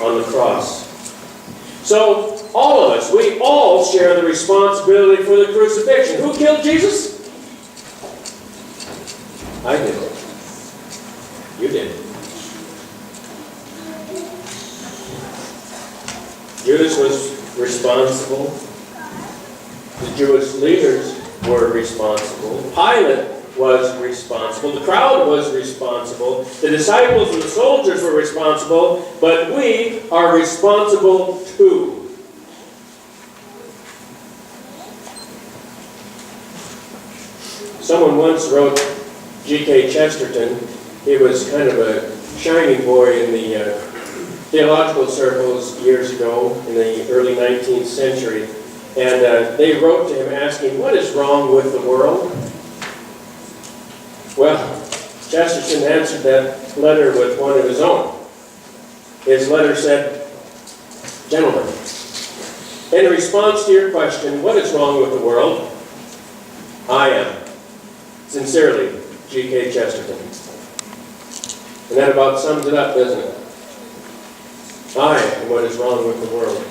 on the cross. So, all of us, we all share the responsibility for the crucifixion. Who killed Jesus? I did. You did. Judas was responsible. The Jewish leaders were responsible. Pilate was responsible. The crowd was responsible. The disciples and the soldiers were responsible. But we are responsible too. Someone once wrote G.K. Chesterton. He was kind of a shining boy in the theological circles years ago in the early 19th century. And they wrote to him asking, what is wrong with the world? Well, Chesterton answered that letter with one of his own. His letter said, gentlemen, in response to your question, what is wrong with the world? I am. Sincerely, G.K. Chesterton. And that about sums it up, doesn't it? I am what is wrong with the world.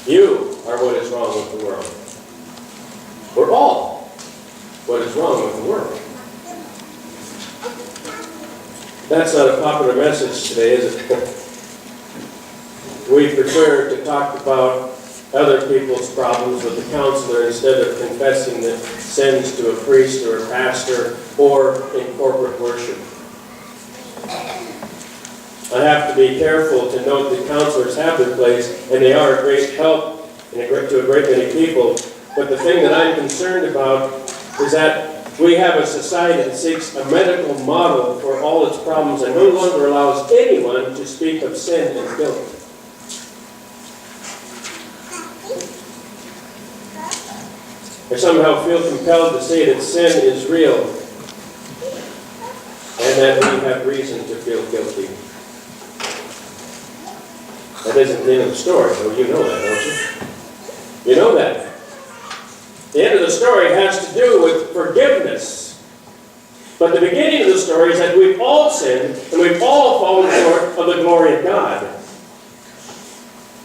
You are what is wrong with the world. We're all what is wrong with the world. That's not a popular message today, is it? We prefer to talk about other people's problems with the counselor instead of confessing the sins to a priest or a pastor or in corporate worship. I have to be careful to note that counselors have their place, and they are a great help to a great many people. But the thing that I'm concerned about is that we have a society that seeks a medical model for all its problems and no longer allows anyone to speak of sin and guilt. I somehow feel compelled to say that sin is real and that we have reason to feel guilty. That isn't the end of the story, though. You know that, don't you? You know that. The end of the story has to do with forgiveness. But the beginning of the story is that we've all sinned and we've all fallen short of the glory of God.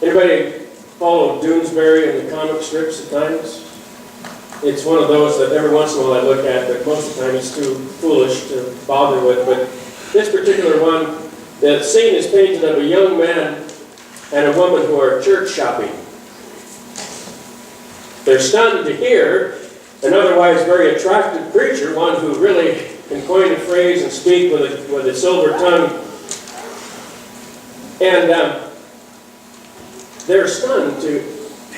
Anybody follow Doonesbury in the comic strips at times? It's one of those that every once in a while I look at, but most of the time it's too foolish to bother with. But this particular one, the scene is painted of a young man and a woman who are church shopping. They're stunned to hear an otherwise very attractive preacher, one who really can coin a phrase and speak with a silver tongue. And they're stunned to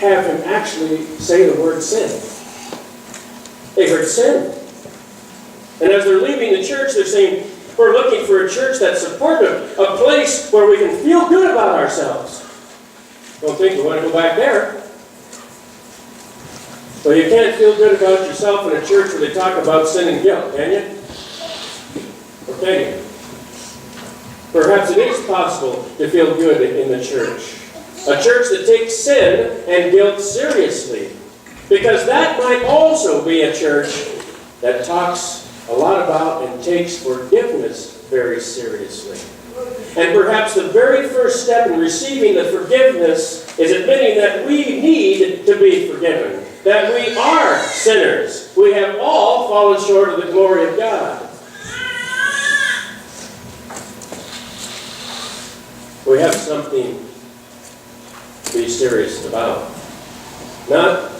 have him actually say the word sin. They heard sin. And as they're leaving the church, they're saying, we're looking for a church that's supportive, a place where we can feel good about ourselves. Don't think we want to go back there. Well, you can't feel good about yourself in a church where they talk about sin and guilt, can you? Or can you? Perhaps it is possible to feel good in the church. A church that takes sin and guilt seriously. Because that might also be a church that talks a lot about and takes forgiveness very seriously. And perhaps the very first step in receiving the forgiveness is admitting that we need to be forgiven. That we are sinners. We have all fallen short of the glory of God. We have something to be serious about. Not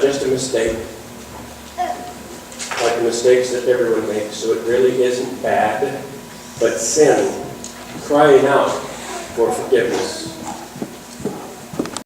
just a mistake, like the mistakes that everyone makes, so it really isn't bad, but sin, crying out for forgiveness.